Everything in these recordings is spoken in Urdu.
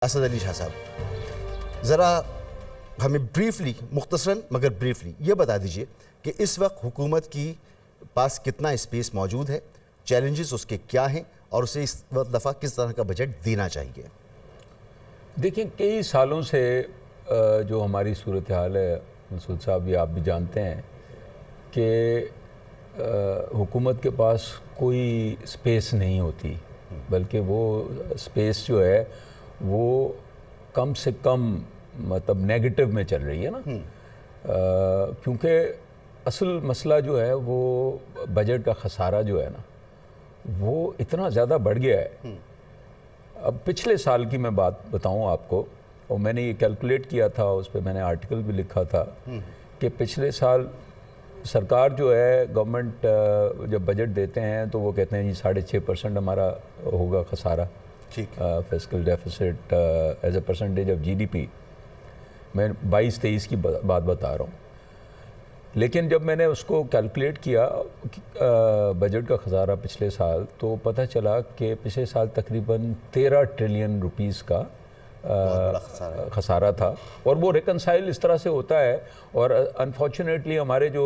اسد علی شاہ صاحب، ذرا ہمیں بریفلی، مختصراً مگر بریفلی یہ بتا دیجئے کہ اس وقت حکومت کی پاس کتنا اسپیس موجود ہے، چیلنجز اس کے کیا ہیں اور اسے اس دفعہ کس طرح کا بجٹ دینا چاہیے؟ دیکھیں، کئی سالوں سے جو ہماری صورتحال ہے مسعود صاحب، یہ آپ بھی جانتے ہیں کہ حکومت کے پاس کوئی اسپیس نہیں ہوتی، بلکہ وہ اسپیس جو ہے وہ کم سے کم مطلب نیگیٹو میں چل رہی ہے نا، کیونکہ اصل مسئلہ جو ہے وہ بجٹ کا خسارہ جو ہے نا وہ اتنا زیادہ بڑھ گیا ہے۔ اب پچھلے سال کی میں بات بتاؤں آپ کو، اور میں نے یہ کیلکولیٹ کیا تھا، اس پہ میں نے آرٹیکل بھی لکھا تھا کہ پچھلے سال سرکار جو ہے، گورنمنٹ جب بجٹ دیتے ہیں تو وہ کہتے ہیں جی 6.5% ہمارا ہوگا خسارہ، fiscal deficit as a percentage of G D P. میں 22-23 کی بات بتا رہا ہوں، لیکن جب میں نے اس کو کیلکولیٹ کیا بجٹ کا خسارہ پچھلے سال، تو پتہ چلا کہ پچھلے سال تقریباً 13 ٹریلین روپیز کا خسارہ تھا، اور وہ ریکنسائل اس طرح سے ہوتا ہے، اور انفارچونیٹلی ہمارے جو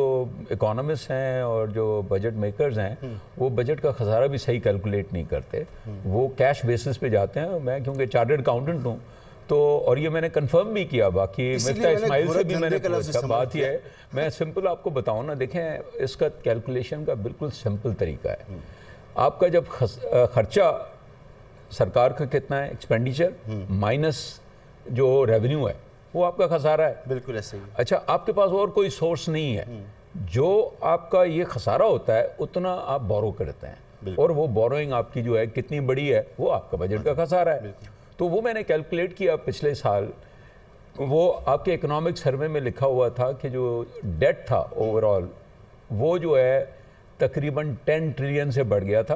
اکانومسٹ ہیں اور جو بجٹ میکرز ہیں وہ بجٹ کا خسارہ بھی صحیح کیلکولیٹ نہیں کرتے، وہ کیش بیسس پہ جاتے ہیں۔ میں کیونکہ چارٹرڈ اکاؤنٹنٹ ہوں تو، اور یہ میں نے کنفرم بھی کیا، باقی مفتاح اسماعیل سے بھی میں نے پوچھا۔ بات یہ ہے، میں سمپل آپ کو بتاؤں نا، دیکھیں اس کا کیلکولیشن کا بالکل سمپل طریقہ ہے۔ آپ کا جب خرچہ سرکار کا کتنا ہے، ایکسپینڈیچر مائنس جو ریونیو ہے، وہ آپ کا خسارہ ہے۔ بالکل ایسے ہی۔ اچھا، آپ کے پاس اور کوئی سورس نہیں ہے، جو آپ کا یہ خسارہ ہوتا ہے اتنا آپ بورو کرتے ہیں، اور وہ بوروئنگ آپ کی جو ہے کتنی بڑی ہے، وہ آپ کا بجٹ کا خسارہ ہے۔ تو وہ میں نے کیلکولیٹ کیا پچھلے سال، وہ آپ کے اکنامک سروے میں لکھا ہوا تھا کہ جو ڈیٹ تھا اوور آل، وہ جو ہے تقریباً 10 ٹریلین سے بڑھ گیا تھا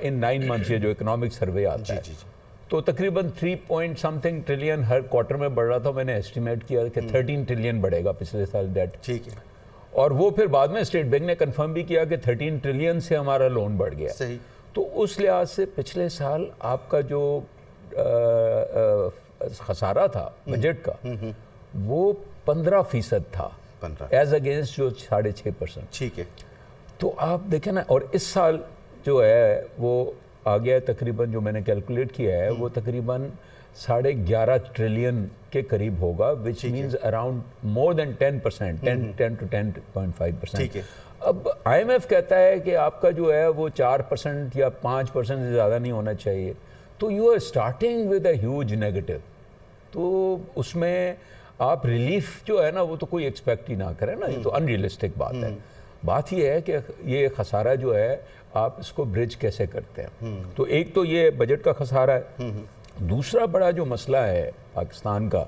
ان 9 منتھس، یہ جو اکنامک سروے آتا ہے، تو تقریباً 3 ٹریلین ہر کوارٹر میں بڑھ رہا تھا۔ میں نے ایسٹیمیٹ کیا کہ 13 ٹریلین بڑھے گا پچھلے سال ڈیٹ، ٹھیک ہے، اور وہ پھر بعد میں اسٹیٹ بینک نے کنفرم بھی کیا کہ 13 ٹریلین سے ہمارا لون بڑھ گیا۔ صحیح۔ تو اس لحاظ سے پچھلے سال آپ کا جو خسارہ تھا بجٹ کا، وہ 15% تھا، ایز اگینسٹ جو 6.5%۔ ٹھیک ہے۔ تو آپ دیکھیں نا، اور اس سال جو ہے وہ آ گیا ہے تقریباً، جو میں نے کیلکولیٹ کیا ہے وہ تقریباً 11.5 ٹریلین کے قریب ہوگا، which means around more than 10%، 10 to 10.5%۔ اب آئی ایم ایف کہتا ہے کہ آپ کا جو ہے وہ 4% یا 5% سے زیادہ نہیں ہونا چاہیے، تو you are starting with a huge negative. تو اس میں آپ ریلیف جو ہے نا وہ تو کوئی ایکسپیکٹ ہی نہ کریں نا، یہ تو ان ریئلسٹک بات ہے۔ بات یہ ہے کہ یہ خسارہ جو ہے آپ اس کو برج کیسے کرتے ہیں۔ تو ایک تو یہ بجٹ کا خسارہ ہے، دوسرا بڑا جو مسئلہ ہے پاکستان کا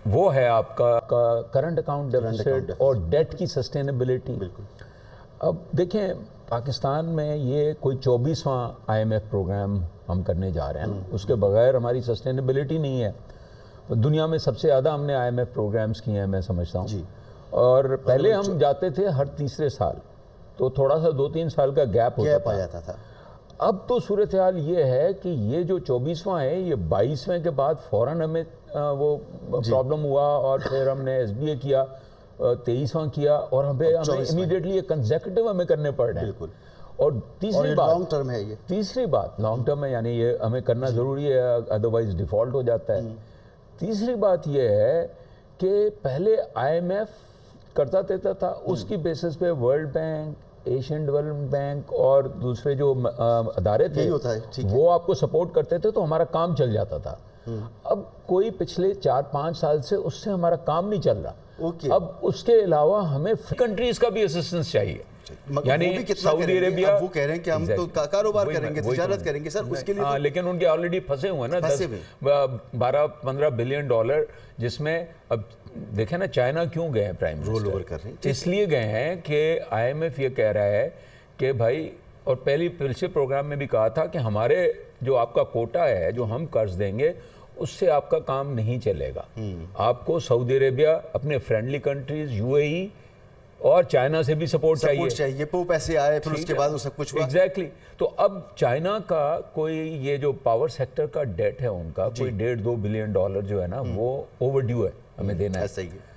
وہ ہے آپ کا کرنٹ اکاؤنٹ ڈیفیسٹ اور ڈیٹ کی سسٹینیبلٹی۔ اب دیکھیں، پاکستان میں یہ کوئی 24واں آئی ایم ایف پروگرام ہم کرنے جا رہے ہیں، اس کے بغیر ہماری سسٹینیبلٹی نہیں ہے۔ دنیا میں سب سے زیادہ ہم نے آئی ایم ایف پروگرامز کیے ہیں، میں سمجھتا ہوں، اور پہلے ہم جاتے تھے ہر تیسرے سال، تو تھوڑا سا 2-3 سال کا گیپ ہوتا تھا۔ اب تو صورتحال یہ ہے کہ یہ جو 24واں ہے، یہ 22ویں کے بعد فوراً ہمیں وہ پرابلم ہوا، اور پھر ہم نے ایس بی اے کیا، 23واں کیا، اور ہمیں امیڈیٹلی یہ کنزیکٹیو ہمیں کرنے پڑ رہے ہیں۔ اور تیسری بات لانگ ٹرم ہے، تیسری بات لانگ ٹرم ہے، یعنی یہ ہمیں کرنا ضروری ہے، ادروائز ڈیفالٹ ہو جاتا ہے۔ تیسری بات یہ ہے کہ پہلے آئی ایم ایف قرضہ دیتا تھا، اس کی بیسس پہ world bank, Asian development bank اور دوسرے جو ادارے تھے وہ آپ کو سپورٹ کرتے تھے، تو ہمارا کام چل جاتا تھا۔ اب کوئی پچھلے 4-5 سال سے اس سے ہمارا کام نہیں چل رہا۔ اب اس کے علاوہ ہمیں کنٹریز کا بھی اسسٹنس چاہیے، یعنی سعودی عربیہ، وہ کہہ رہے ہیں کہ ہم تو کاروبار کریں گے، تجارت کریں گے، سر اس کے لیے لیکن ان کے آلریڈی پھنسے ہوئے ہیں نا 12-15 بلین ڈالر، جس میں اب دیکھیں نا چائنا کیوں گئے ہیں پرائم منسٹر، اس لیے گئے ہیں کہ آئی ایم ایف یہ کہہ رہا ہے کہ بھائی، اور پہلے پروگرام میں بھی کہا تھا کہ ہمارے جو آپ کا کوٹا ہے جو ہم قرض دیں گے اس سے آپ کا کام نہیں چلے گا، آپ کو سعودی عربیہ، اپنے فرینڈلی کنٹریز، یو اے ای اور چائنا سے بھی سپورٹ چاہیے، وہ پیسے آئے پھر اس کے بعد وہ سب کچھ ہوا. ایگزیکٹلی. تو اب چائنا کا کوئی یہ جو پاور سیکٹر کا ڈیٹ ہے ان کا کوئی $1.5-2 بلین جو ہے نا وہ اوور ڈیو ہے ہمیں دینا ہے. صحیح ہے.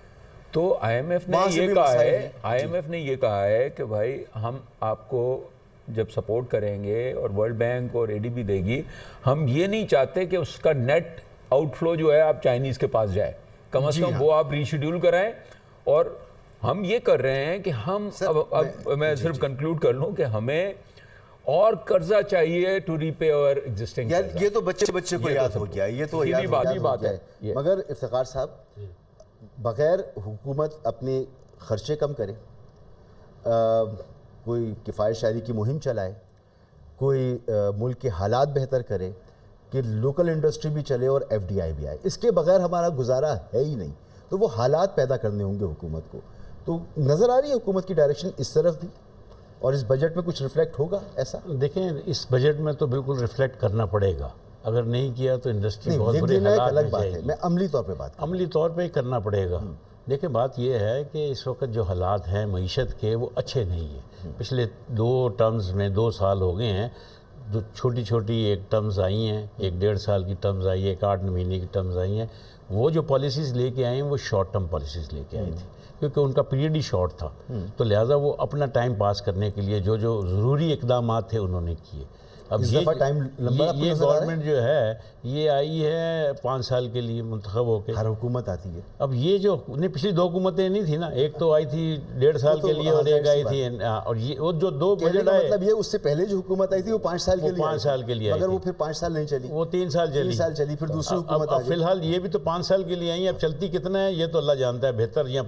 تو آئی ایم ایف نے یہ کہا ہے کہ بھائی ہم آپ کو جب سپورٹ کریں گے اور ورلڈ بینک اور ADB دے گی، ہم یہ نہیں چاہتے کہ اس کا نیٹ آؤٹ فلو جو ہے آپ چائنیز کے پاس جائے، کم از کم وہ آپ ریشیڈیول کرائیں. اور ہم یہ کر رہے ہیں کہ ہم اب میں صرف کنکلوڈ کر لوں کہ ہمیں اور قرضہ چاہیے ٹو ریپے اور ایگزسٹنگ. یہ تو بچے کو یاد ہو گیا، یہ تو یاد ہو گیا ہے. مگر افتخار صاحب، بغیر حکومت اپنے خرچے کم کرے، کوئی کفایت شاعری کی مہم چلائے، کوئی ملک کے حالات بہتر کرے کہ لوکل انڈسٹری بھی چلے اور FDI بھی آئے، اس کے بغیر ہمارا گزارا ہے ہی نہیں. تو وہ حالات پیدا کرنے ہوں گے حکومت کو. تو نظر آ رہی ہے حکومت کی ڈائریکشن اس طرف بھی، اور اس بجٹ میں کچھ ریفلیکٹ ہوگا ایسا؟ دیکھیں اس بجٹ میں تو بالکل ریفلیکٹ کرنا پڑے گا، اگر نہیں کیا تو انڈسٹری بہت بڑے حالات میں جائے گی. میں عملی طور پہ بات عملی طور پہ ہی کرنا پڑے گا. دیکھیں بات یہ ہے کہ اس وقت جو حالات ہیں معیشت کے وہ اچھے نہیں ہیں. پچھلے 2 ٹرمز میں 2 سال ہو گئے ہیں، جو چھوٹی چھوٹی ایک ٹرمز آئی ہیں، 1-1.5 سال کی ٹرمز آئی ہے، 8 مہینے کی ٹرمز آئی ہیں. وہ جو پالیسیز لے کے آئے ہیں وہ شارٹ ٹرم پالیسیز لے کے آئی تھی، کیونکہ ان کا پیریڈ ہی شارٹ تھا. تو لہٰذا وہ اپنا ٹائم پاس کرنے کے لیے جو ضروری اقدامات تھے انہوں نے کیے. اب یہ گورنمنٹ جو ہے یہ آئی ہے 5 سال کے لیے منتخب ہو کے. ہر حکومت آتی ہے. اب یہ جو پچھلی 2 حکومتیں نہیں تھی نا، ایک تو آئی تھی 1.5 سال کے لیے اور ایک آئی تھی، اور یہ وہ جو 2 بجٹ آئے، مطلب یہ اس سے پہلے جو حکومت آئی تھی وہ 5 سال کے لیے 5 سال کے لیے، مگر وہ پھر 5 سال نہیں چلی، وہ 3 سال چلی، پھر دوسری حکومت آ گئی. فی الحال یہ بھی تو 5 سال کے لیے آئی ہیں. اب چلتی کتنا ہے یہ تو اللہ جانتا ہے بہتر، یا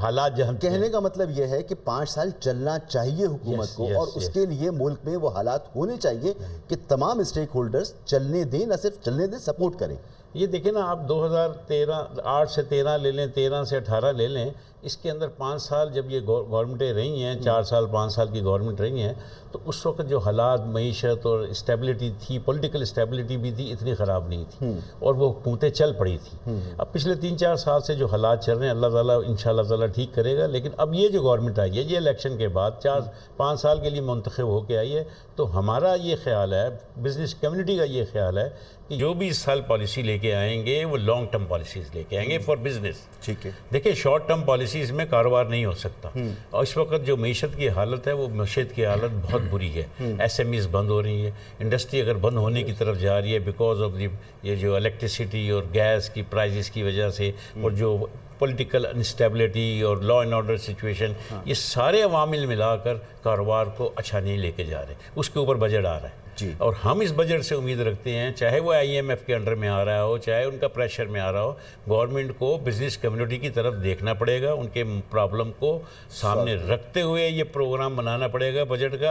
حالات جانتے ہیں. کہنے کا مطلب یہ ہے کہ 5 سال چلنا چاہیے حکومت کو، اور اس کے لیے ملک میں وہ حالات ہونے چاہیے کہ تمام اسٹیک ہولڈرز چلنے دیں، نہ صرف چلنے دیں، سپورٹ کریں. یہ دیکھیں نا، آپ 2008 سے 13 لے لیں، 13 سے 18 لے لیں، اس کے اندر 5 سال جب یہ گورنمنٹیں رہی ہیں، 4 سال 5 سال کی گورنمنٹ رہی ہیں، تو اس وقت جو حالات معیشت اور اسٹیبلٹی تھی، پولیٹیکل اسٹیبلٹی بھی تھی، اتنی خراب نہیں تھی، اور وہ حکومتیں چل پڑی تھیں. اب پچھلے 3-4 سال سے جو حالات چل رہے ہیں، اللہ تعالیٰ انشاءاللہ تعالیٰ ٹھیک کرے گا. لیکن اب یہ جو گورنمنٹ آئی ہے، یہ الیکشن کے بعد 4-5 سال کے لیے منتخب ہو کے آئی ہے. تو ہمارا یہ خیال ہے، بزنس کمیونٹی کا یہ خیال ہے کہ جو بھی اس سال پالیسی لے کے آئیں گے وہ لانگ ٹرم پالیسیز لے کے آئیں گے فار بزنس. ٹھیک ہے. دیکھیں شارٹ ٹرم پالیسیز میں کاروبار نہیں ہو سکتا، اور اس وقت جو معیشت کی حالت ہے وہ معیشت کی حالت بہت بری ہے. SMEs بند ہو رہی ہیں، انڈسٹری اگر بند ہونے کی طرف جا رہی ہے بیکاز آف یہ جو الیکٹریسٹی اور گیس کی پرائزز کی وجہ سے، اور جو پولیٹیکل انسٹیبلٹی اور لا اینڈ آرڈر سچویشن، یہ سارے عوامل ملا کر کاروبار کو اچھا نہیں لے کے جا رہے. اس کے اوپر بجٹ آ رہا ہے، اور ہم اس بجٹ سے امید رکھتے ہیں، چاہے وہ IMF کے انڈر میں آ رہا ہو، چاہے ان کا پریشر میں آ رہا ہو، گورنمنٹ کو بزنس کمیونٹی کی طرف دیکھنا پڑے گا، ان کے پرابلم کو سامنے رکھتے ہوئے یہ پروگرام بنانا پڑے گا بجٹ کا.